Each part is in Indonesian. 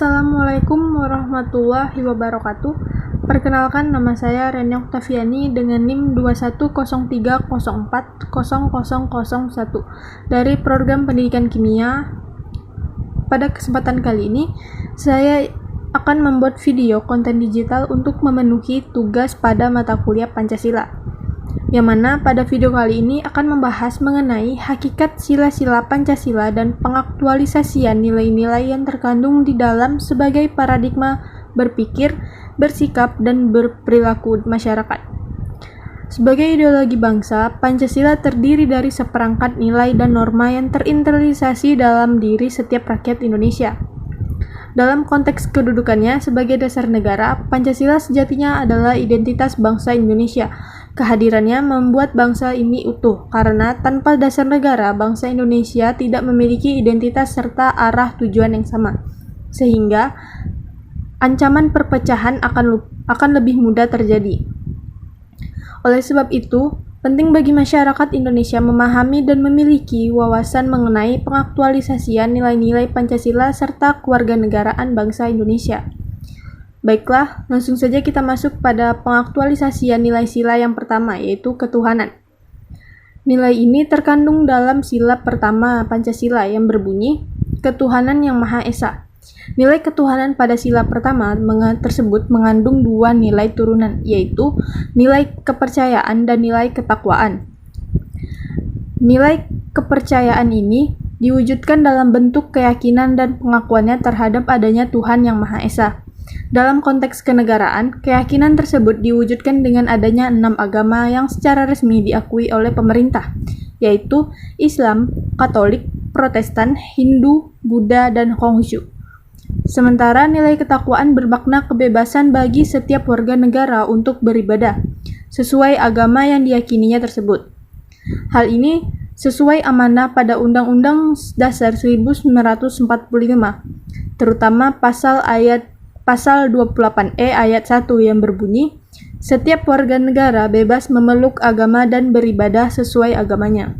Assalamualaikum warahmatullahi wabarakatuh. Perkenalkan, nama saya Reni Oktaviani dengan NIM 2103040001 dari Program Pendidikan Kimia. Pada kesempatan kali ini, saya akan membuat video konten digital untuk memenuhi tugas pada mata kuliah Pancasila. Yang mana pada video kali ini akan membahas mengenai hakikat sila-sila Pancasila dan pengaktualisasian nilai-nilai yang terkandung di dalam sebagai paradigma berpikir, bersikap, dan berperilaku masyarakat. Sebagai ideologi bangsa, Pancasila terdiri dari seperangkat nilai dan norma yang terinternalisasi dalam diri setiap rakyat Indonesia. Dalam konteks kedudukannya sebagai dasar negara, Pancasila sejatinya adalah identitas bangsa Indonesia. Kehadirannya membuat bangsa ini utuh, karena tanpa dasar negara, bangsa Indonesia tidak memiliki identitas serta arah tujuan yang sama. Sehingga, ancaman perpecahan akan lebih mudah terjadi. Oleh sebab itu, penting bagi masyarakat Indonesia memahami dan memiliki wawasan mengenai pengaktualisasian nilai-nilai Pancasila serta kewarganegaraan bangsa Indonesia. Baiklah, langsung saja kita masuk pada pengaktualisasian nilai sila yang pertama, yaitu ketuhanan. Nilai ini terkandung dalam sila pertama Pancasila yang berbunyi, ketuhanan yang Maha Esa. Nilai ketuhanan pada sila pertama tersebut mengandung dua nilai turunan, yaitu nilai kepercayaan dan nilai ketakwaan. Nilai kepercayaan ini diwujudkan dalam bentuk keyakinan dan pengakuannya terhadap adanya Tuhan yang Maha Esa. Dalam konteks kenegaraan, keyakinan tersebut diwujudkan dengan adanya 6 agama yang secara resmi diakui oleh pemerintah, yaitu Islam, Katolik, Protestan, Hindu, Buddha, dan Konghucu. Sementara nilai ketakwaan bermakna kebebasan bagi setiap warga negara untuk beribadah, sesuai agama yang diyakininya tersebut. Hal ini sesuai amanah pada Undang-Undang Dasar 1945, terutama Pasal 28E ayat 1 yang berbunyi, setiap warga negara bebas memeluk agama dan beribadah sesuai agamanya.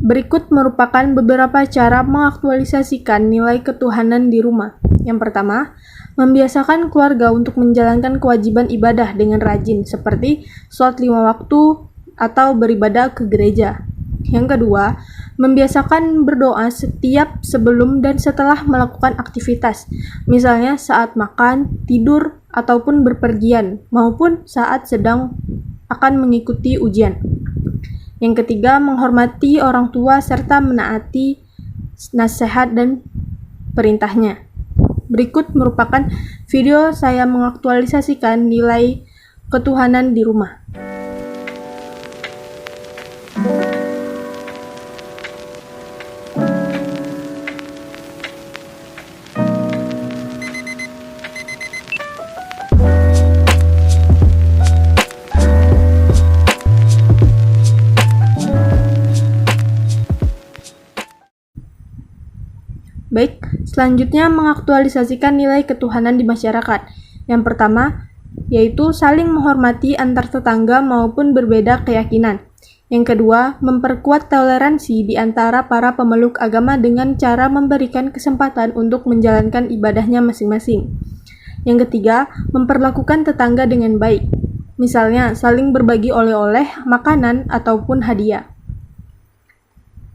Berikut merupakan beberapa cara mengaktualisasikan nilai ketuhanan di rumah. Yang pertama, membiasakan keluarga untuk menjalankan kewajiban ibadah dengan rajin, seperti sholat 5 waktu atau beribadah ke gereja. Yang kedua, membiasakan berdoa setiap sebelum dan setelah melakukan aktivitas, misalnya saat makan, tidur, ataupun berpergian, maupun saat sedang akan mengikuti ujian. Yang ketiga, menghormati orang tua serta menaati nasihat dan perintahnya. Berikut merupakan video saya mengaktualisasikan nilai ketuhanan di rumah. Baik, selanjutnya mengaktualisasikan nilai ketuhanan di masyarakat. Yang pertama, yaitu saling menghormati antar tetangga maupun berbeda keyakinan. Yang kedua, memperkuat toleransi di antara para pemeluk agama dengan cara memberikan kesempatan untuk menjalankan ibadahnya masing-masing. Yang ketiga, memperlakukan tetangga dengan baik. Misalnya, saling berbagi oleh-oleh, makanan, ataupun hadiah.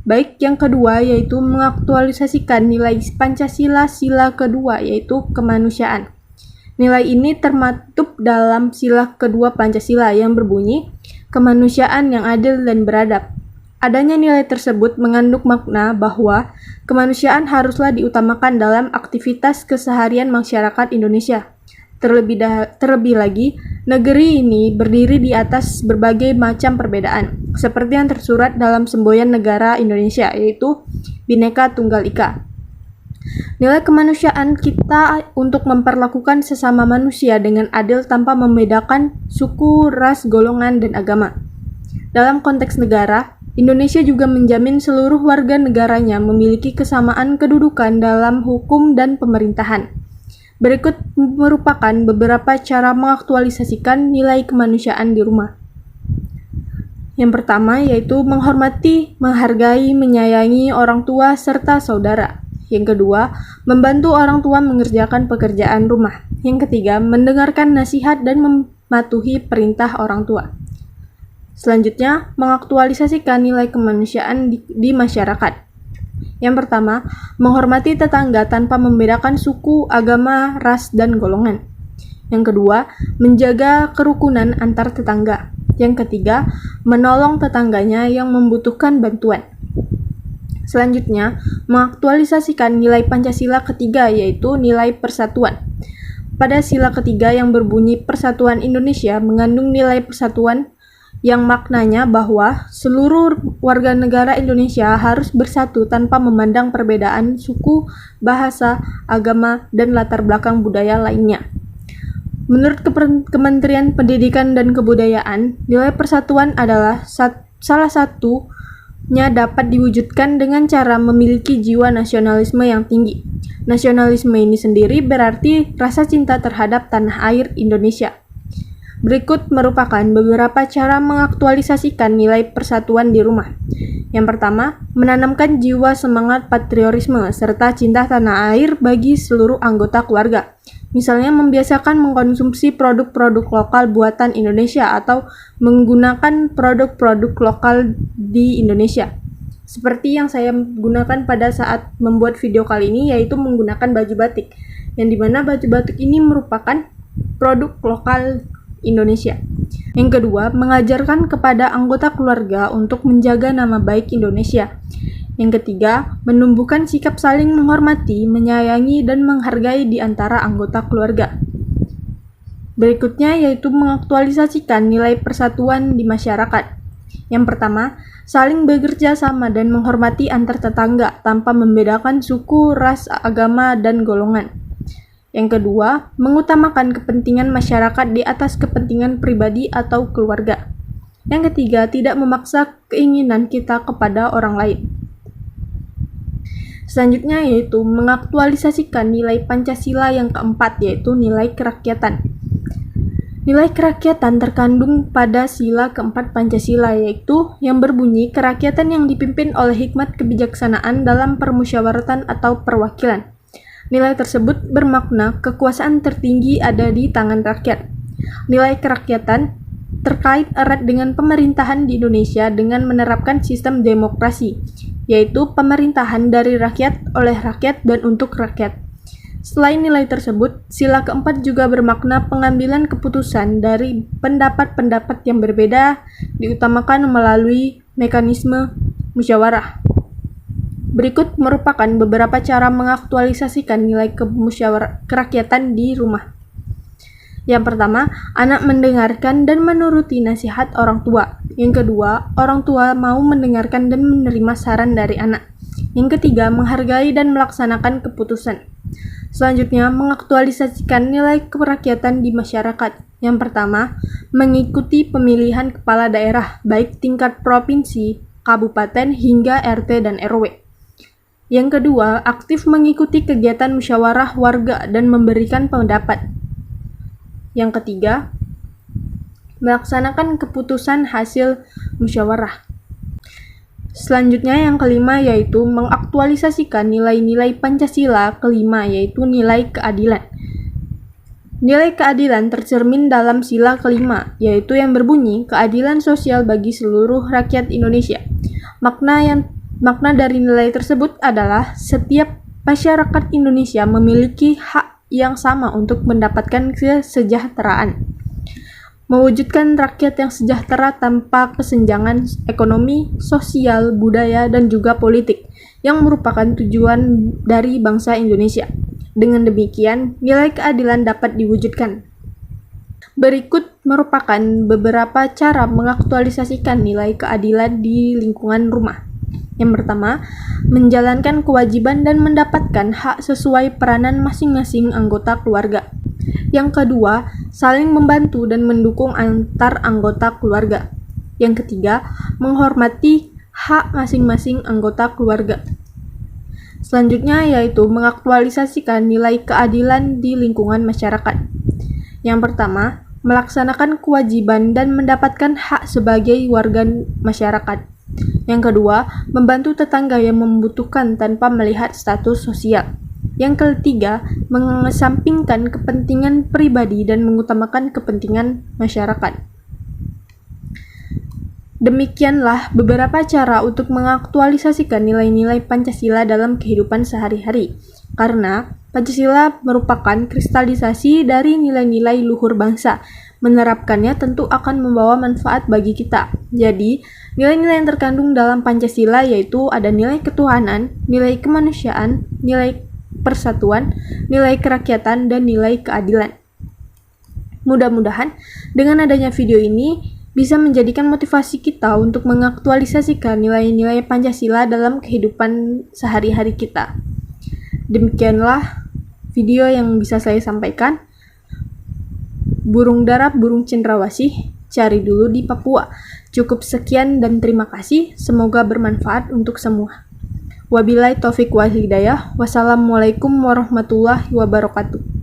Baik, yang kedua yaitu mengaktualisasikan nilai Pancasila sila kedua, yaitu kemanusiaan. Nilai ini termaktub dalam sila kedua Pancasila yang berbunyi, kemanusiaan yang adil dan beradab. Adanya nilai tersebut mengandung makna bahwa kemanusiaan haruslah diutamakan dalam aktivitas keseharian masyarakat Indonesia. Terlebih lagi, negeri ini berdiri di atas berbagai macam perbedaan, seperti yang tersurat dalam semboyan negara Indonesia, yaitu Bhinneka Tunggal Ika. Nilai kemanusiaan kita untuk memperlakukan sesama manusia dengan adil tanpa membedakan suku, ras, golongan, dan agama. Dalam konteks negara, Indonesia juga menjamin seluruh warga negaranya memiliki kesamaan kedudukan dalam hukum dan pemerintahan. Berikut merupakan beberapa cara mengaktualisasikan nilai kemanusiaan di rumah. Yang pertama yaitu menghormati, menghargai, menyayangi orang tua serta saudara. Yang kedua, membantu orang tua mengerjakan pekerjaan rumah. Yang ketiga, mendengarkan nasihat dan mematuhi perintah orang tua. Selanjutnya, mengaktualisasikan nilai kemanusiaan di masyarakat. Yang pertama, menghormati tetangga tanpa membedakan suku, agama, ras, dan golongan. Yang kedua, menjaga kerukunan antar tetangga. Yang ketiga, menolong tetangganya yang membutuhkan bantuan. Selanjutnya, mengaktualisasikan nilai Pancasila ketiga, yaitu nilai persatuan. Pada sila ketiga yang berbunyi Persatuan Indonesia mengandung nilai persatuan yang maknanya bahwa seluruh warga negara Indonesia harus bersatu tanpa memandang perbedaan suku, bahasa, agama, dan latar belakang budaya lainnya. Menurut Kementerian Pendidikan dan Kebudayaan, nilai persatuan adalah salah satunya dapat diwujudkan dengan cara memiliki jiwa nasionalisme yang tinggi. Nasionalisme ini sendiri berarti rasa cinta terhadap tanah air Indonesia. Berikut merupakan beberapa cara mengaktualisasikan nilai persatuan di rumah. Yang pertama, menanamkan jiwa semangat patriotisme serta cinta tanah air bagi seluruh anggota keluarga. Misalnya membiasakan mengkonsumsi produk-produk lokal buatan Indonesia atau menggunakan produk-produk lokal di Indonesia. Seperti yang saya gunakan pada saat membuat video kali ini, yaitu menggunakan baju batik, yang dimana baju batik ini merupakan produk lokal Indonesia. Yang kedua, mengajarkan kepada anggota keluarga untuk menjaga nama baik Indonesia. Yang ketiga, menumbuhkan sikap saling menghormati, menyayangi, dan menghargai di antara anggota keluarga. Berikutnya yaitu mengaktualisasikan nilai persatuan di masyarakat. Yang pertama, saling bekerja sama dan menghormati antar tetangga tanpa membedakan suku, ras, agama, dan golongan. Yang kedua, mengutamakan kepentingan masyarakat di atas kepentingan pribadi atau keluarga. Yang ketiga, tidak memaksa keinginan kita kepada orang lain. Selanjutnya yaitu mengaktualisasikan nilai Pancasila yang keempat, yaitu nilai kerakyatan. Nilai kerakyatan terkandung pada sila keempat Pancasila, yaitu yang berbunyi kerakyatan yang dipimpin oleh hikmat kebijaksanaan dalam permusyawaratan atau perwakilan. Nilai tersebut bermakna kekuasaan tertinggi ada di tangan rakyat. Nilai kerakyatan terkait erat dengan pemerintahan di Indonesia dengan menerapkan sistem demokrasi, yaitu pemerintahan dari rakyat, oleh rakyat, dan untuk rakyat. Selain nilai tersebut, sila keempat juga bermakna pengambilan keputusan dari pendapat-pendapat yang berbeda diutamakan melalui mekanisme musyawarah. Berikut merupakan beberapa cara mengaktualisasikan nilai kerakyatan di rumah. Yang pertama, anak mendengarkan dan menuruti nasihat orang tua. Yang kedua, orang tua mau mendengarkan dan menerima saran dari anak. Yang ketiga, menghargai dan melaksanakan keputusan. Selanjutnya, mengaktualisasikan nilai kerakyatan di masyarakat. Yang pertama, mengikuti pemilihan kepala daerah, baik tingkat provinsi, kabupaten, hingga RT dan RW. Yang kedua, aktif mengikuti kegiatan musyawarah warga dan memberikan pendapat. Yang ketiga, melaksanakan keputusan hasil musyawarah. Selanjutnya yang kelima yaitu mengaktualisasikan nilai-nilai Pancasila kelima, yaitu nilai keadilan. Nilai keadilan tercermin dalam sila kelima, yaitu yang berbunyi keadilan sosial bagi seluruh rakyat Indonesia. Makna dari nilai tersebut adalah setiap masyarakat Indonesia memiliki hak yang sama untuk mendapatkan kesejahteraan. Mewujudkan rakyat yang sejahtera tanpa kesenjangan ekonomi, sosial, budaya, dan juga politik, yang merupakan tujuan dari bangsa Indonesia. Dengan demikian, nilai keadilan dapat diwujudkan. Berikut merupakan beberapa cara mengaktualisasikan nilai keadilan di lingkungan rumah. Yang pertama, menjalankan kewajiban dan mendapatkan hak sesuai peranan masing-masing anggota keluarga. Yang kedua, saling membantu dan mendukung antar anggota keluarga. Yang ketiga, menghormati hak masing-masing anggota keluarga. Selanjutnya yaitu mengaktualisasikan nilai keadilan di lingkungan masyarakat. Yang pertama, melaksanakan kewajiban dan mendapatkan hak sebagai warga masyarakat. Yang kedua, membantu tetangga yang membutuhkan tanpa melihat status sosial. Yang ketiga, mengesampingkan kepentingan pribadi dan mengutamakan kepentingan masyarakat. Demikianlah beberapa cara untuk mengaktualisasikan nilai-nilai Pancasila dalam kehidupan sehari-hari. Karena Pancasila merupakan kristalisasi dari nilai-nilai luhur bangsa. Menerapkannya tentu akan membawa manfaat bagi kita. Jadi, nilai-nilai yang terkandung dalam Pancasila yaitu ada nilai ketuhanan, nilai kemanusiaan, nilai persatuan, nilai kerakyatan, dan nilai keadilan. Mudah-mudahan dengan adanya video ini bisa menjadikan motivasi kita untuk mengaktualisasikan nilai-nilai Pancasila dalam kehidupan sehari-hari kita. Demikianlah video yang bisa saya sampaikan. Burung dara, burung cendrawasih, cari dulu di Papua. Cukup sekian dan terima kasih. Semoga bermanfaat untuk semua. Wabillahi taufiq wal hidayah. Wassalamualaikum warahmatullahi wabarakatuh.